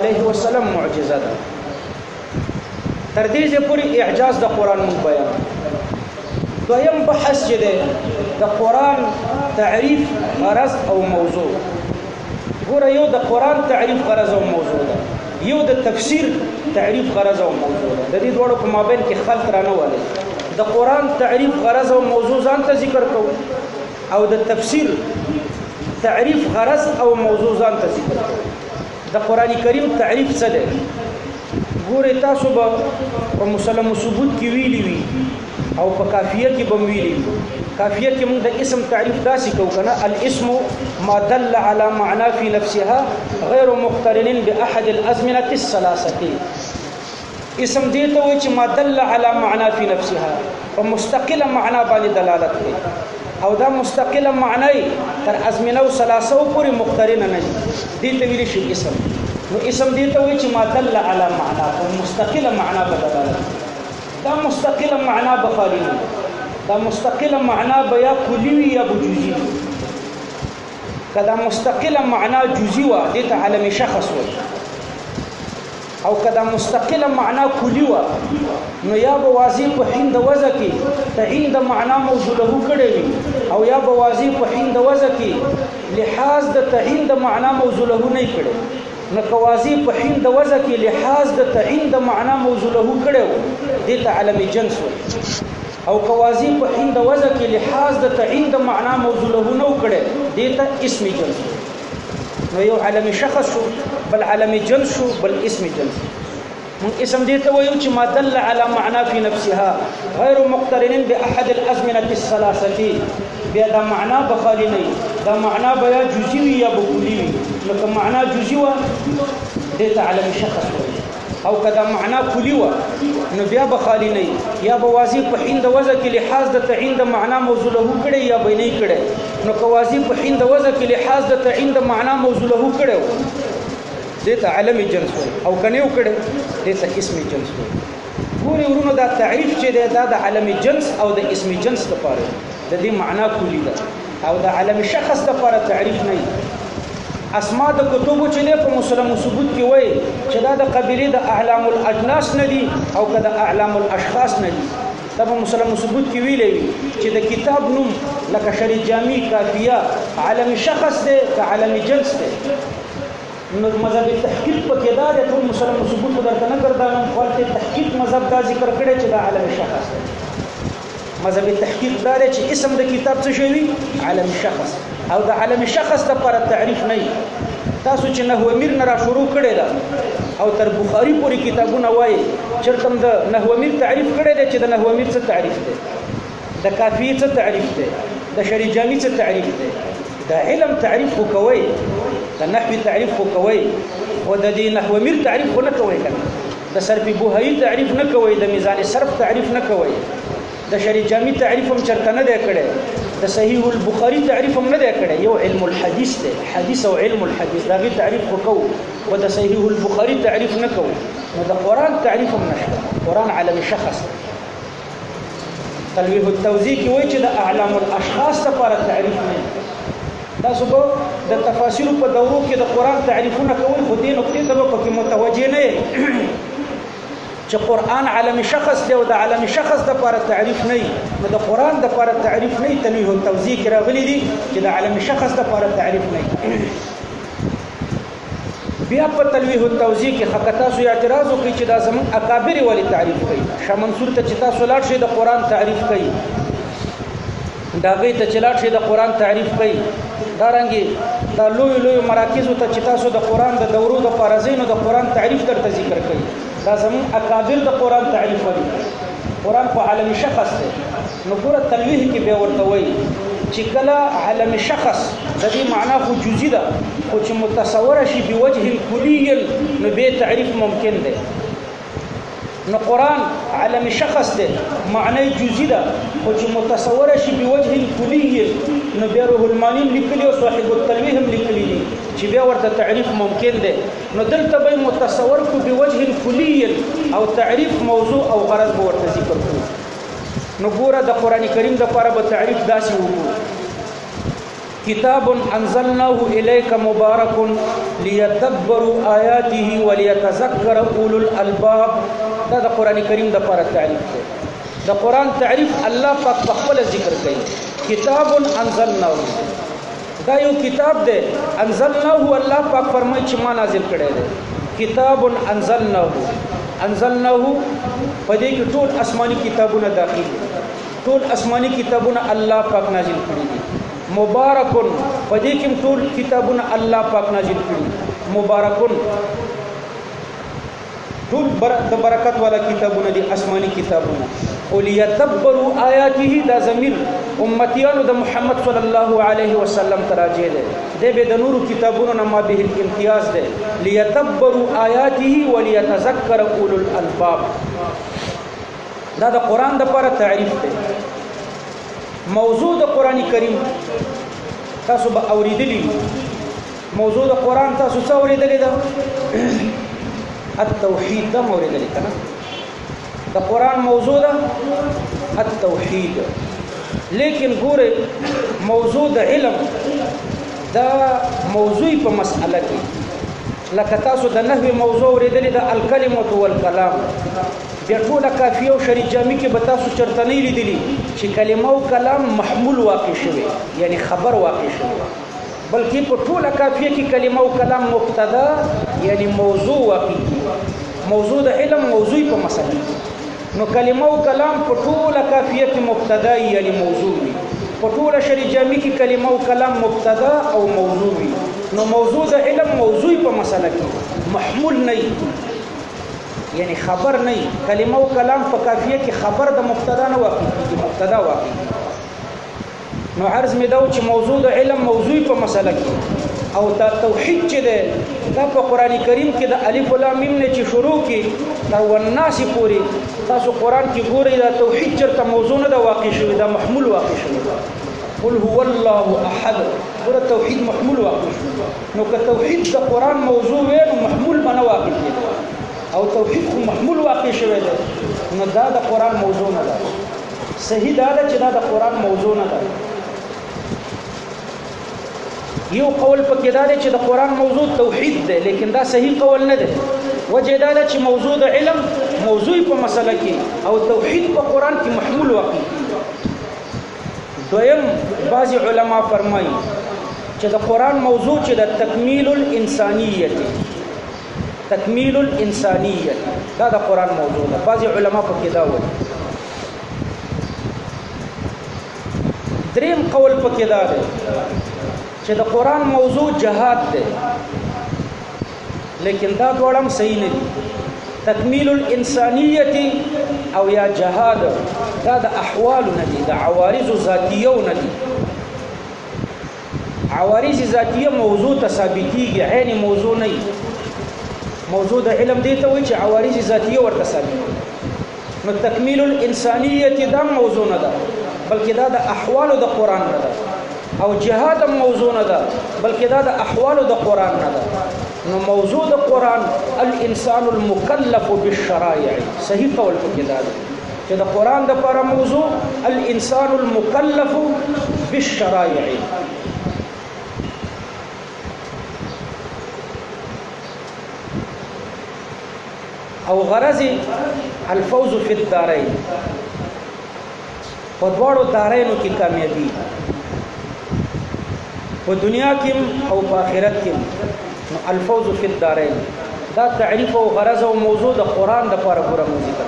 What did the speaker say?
علیه وسلم معجزه ده. تر دې ځې پورې اعجاز د قرآن مونږ بیان. دویم بحث چې دی د قرآن تعریف غرض او موضوع. ګوره یو د قرآن تعریف غرض او موضوع ده، یو د تفسیر تعریف غرض او موضوع ده. د دې دواړو په مابین کې خلط رانه والی. د قرآن تعریف غرض او موضوع ځان ته ذکر کوو او د تفسیر تعریف غرض او موضوع ځان ته ذکر کوو. د قرآن کریم تعریف څه دی؟ ګوره تاسو به په مسلم ثبوت کې ویلي وي او په کافیه کې به ویلي وي. کافیه کې موږ د اسم تعریف داسې کوو کنه، الاسم ما دل على معنى في نفسها غیر مقترن باحد الازمنه الثلاثه. اسم دې ته وایي چې ما دل على معنى في نفسها، په مستقله معنا باندې دلالت کوي او دا مستقله معنی تر ازمنه او ثلاثه پورې مقترن نه دي، دې ته ویل شي اسم. نو اسم دې ته وایي چې ما دل على معنى، په مستقله معنا به دلالت کوي. دا مستقله معنا به خالی نه، دا مستقله معنا به یا کلی وي یا جزئی. کدا مستقله معنا جزئی و دې ته علم شخص وایي، او کدا مستقله معنا کلی و نو یا به واضح په حین د وضع کې تعین د معنا موضوع له کړي وي، او یا به واضح په حین د وضع کې لحاظ د تعین د معنا موضوع له نه کړي. نو کوازی په حین د وضع کې لحاظ د تعین د معنا موضوع له کړي دې ته علم جنس وایي، او کوازی په حین د وضع کې لحاظ د تعین د معنا موضوع له نه کړي دې ته اسم جنس. نو یو علم شخص شو، بل علم جنس شو، بل اسم جنس. من اسم دې ته وایو چې ما دل على معنى في نفسها غیر مقترن باحد الازمنه الثلاثه. بیا دا معنا بخالی نه، دا معنا بیا جزئی وي یا کلی وي. نو که معنا جزئی و دې ته علم شخص وایي، او کدا معنا کلی و نو بیا بخالی نه، یا به واضح په حین د وضع کې لحاظ د تعین د معنا موضوع له کړي یا به نه کړي. نو که واضح په حین د وضع کې لحاظ د تعین د معنا موضوع له کړي دې ته علم جنس وایي، او کنه یو کړي دې ته اسم جنس وایي. ګورې ورونو دا تعریف چې دی دا د علم جنس او د اسم جنس لپاره د دې معنا کلی ده، او د علم شخص لپاره تعریف نه. اسماء د کتبو چې په مسلم ثبوت کې وایي چې دا د قبیلې د اعلام الاجناس نه دي او که د اعلام الاشخاص نه دي. دا په مسلم ثبوت کې ویلې وي چې د کتاب نوم لکه شریف جامی کافیه علم شخص دی که علم جنس دی. نو مذهب تحقیق پکې دا د ټول مسلم ثبوت درته نه ګرځوم، خو تحقیق مذهب دا ذکر کړی چې دا علم شخص دی. مذهب تحقیق دا دی چې اسم د کتاب څه شوی علم شخص، او د علم شخص لپاره تعریف نه. تاسو چې نحو امیر نه را شروع کړی دا او تر بخاری پورې کتابونه وایي چېرته د نحو امیر تعریف کړی دی چې د نحو امیر څه تعریف دی، د کافیې څه تعریف دی، د شریف جامی څه تعریف دی. د علم تعریف خو کوئ، د نحوی تعریف خو کوئ، خو د دې نحو امیر تعریف خو نه کوئ کنه. د صرف بوهایي تعریف نه کوئ، د میزان صرف تعریف نه کوئ، د شریف جامی تعریف هم چرته نه دی کړی، د صحیح البخاری تعریف هم نه دی کړی. یو علم الحدیث دی، حدیث او علم الحدیث دا غي تعریف خو کوو، او د صحیح البخاری تعریف نه کوو. نو د قرآن تعریف هم نشته. قرآن علم شخص. تلویح التوزیع کې وایي چې د اعلام الاشخاص لپاره تعریف نه. تاسو به د تفاسیر په دورو کې د قرآن تعریفونه کوئ، خو دې نقطې ته به پکې متوجه نه یې چې قرآن علم شخص دی او د علم شخص لپاره تعریف نه وي. نو د قرآن لپاره تعریف نه وي. تلویح التوزیع کې راغلي دي چې د علم شخص لپاره تعریف نه وي. بیا په تلویح التوزیع کې حق تاسو اعتراض وکړي چې دا زمون اکابر ولی تعریف کوي. شاه منصور ته چې تاسو لاړ شئ د قرآن تعریف کوي، دا غي ته چې لاړ شئ د قرآن تعریف کوي. دا رنګي دا لوی لوی مراکز ته چې تاسو د قرآن د دورو د فارزینو د قرآن تعریف درته ذکر کوي. دا زمون اکابر د قرآن تعریف ولی. قرآن په عالم شخص دی. نو ګوره تلویح کې به ورته وایي چې کله عالم شخص د دې معنا خو جزئی ده، خو چې متصوره شي بوجه کلی نو به تعریف ممکن دی. نو قرآن عالم شخص دی، معنی جزئی ده، خو چې متصوره شي بوجه کلی نو بیا روح المانی لیکلی او صاحب التلویح هم لیکلی دي چې بیا ورته تعریف ممکن دی. نو دلته به متصور کو بوجه کلی او تعریف موضوع او غرض به ورته ذکر کړو. نو ګوره د قرآن کریم د لپاره به تعریف داسې وکړو کتاب انزلناه الیک مبارک لیدبروا آیاته ولیتذکر اولو الالباب. دا د قرآن کریم د لپاره تعریف دی. د قرآن تعریف الله پاک په خپل ذکر کوي. کتاب انزلناه، دا یو کتاب دی. انزلناه الله پاک فرمایي چې ما نازل کړی دی. کتاب انزلناه، انزلناه په دې کې ټول آسماني کتابونه داخل دي. ټول آسماني کتابونه الله پاک نازل کړي دي. مبارکون په دې کې ټول کتابونه الله پاک نازل کړي. مبارکون ټول د برکت والا کتابونه دي، آسماني کتابونه. ولیدبروا آیاته، دا ضمیر امتیانو د محمد صلی الله علیه وسلم تراجع ده. دی به د نورو کتابونو نه ما به الامتیاز ده. لیدبروا آیاته ولیتذکر اولو الالباب. دا د قرآن د لپاره تعریف ده. موضوع د قرآن کریم تاسو به اوریدلی. موضوع د قرآن تاسو څه اوریدلی ده؟ التوحید. دا اوریدلی کنه؟ د قرآن موضوع ده التوحید. لیکن ګوره موضوع د علم دا موضوع په مسأله کې لکه تاسو د نحوی موضوع اوریدلی ده الکلمة والکلام. بیا ټوله کافیه او شریط جامع کې به تاسو چرته نه لیدلی چې کلمه او کلام محمول واقع شوی، یعنی خبر واقع شوی، بلکې په ټوله کافیه کې کلمه او کلام مبتدا یعنی موضوع واقع کی. موضوع د علم موضوع په مسله، نو کلمه او کلام په ټوله کافیه کې مبتدا یعنی موضوع وي. په ټوله شریط جامع کې کلمه او کلام مبتدا او موضوع وي. نو موضوع د علم موضوع په مسله کې محمول نه یعنی خبر نه. کلمه او کلام په کافیه کې خبر د مبتدا نه واقع کیږي، مبتدا واقع. نو عرض می دا چې موضوع د علم موضوع په مسله کې او دا توحید چې ده دا په قران کریم کې د الف و لام میم نه چې شروع کی تر والناس پوری تاسو قران کې ګورئ دا توحید چرته موضوع نه دا واقع شوی، دا محمول واقع شوی. قل هو الله احد، ګوره توحید محمول واقع شوی. نو که توحید د قران موضوع وي نو محمول باندې واقع کیږي او توحید خو محمول واقع شوی دی، نو دا د قرآن موضوع نه ده. صحیح دا ده چې دا د قرآن موضوع نه ده. یو قول پکې دا دی چې د قرآن موضوع توحید دی، لیکن دا صحیح قول نه دی. وجه دا ده چې موضوع د علم موضوع په مسله کې او توحید په قرآن کې محمول واقع. دویم بعضی علما فرمایي چې د قرآن موضوع چې د تکمیل الانسانیت، تکمیل الانسانیت دا د قرآن موضوع ده. بعضی علما پکې دا وایي. دریم قول پکې دا دی چې د قرآن موضوع جهاد ده، لیکن دا دواړه هم صحیح نه دي. تکمیل الانسانیت او یا جهاد دا د احوال نه دي، د عوارض ذاتیه نه دي. عوارض ذاتیه موضوع ته ثابتېږي، عین موضوع نه وي. موضوع د علم دی ته وایي چې عوارض ذاتیه ورته ثابتېږي. نو تکمیل الانسانیت دا موضوع نه ده، بلکې دا د احوالو د قرآن نه ده. او جهاد هم موضوع نه ده، بلکې دا د احوالو د قرآن نه ده. نو موضوع د قرآن الانسان المکلف بالشرائع، صحیح قول پکې دا ده چې د قرآن د لپاره موضوع الانسان المکلف بالشرائع. او غرض الفوز فی الدارین، په دواړو دارینو کې کامیابی، په دنیا کې او په آخرت کې. نو الفوز فی الدارین دا تعریف او غرض او موضوع د قرآن د لپاره پوره ذکر.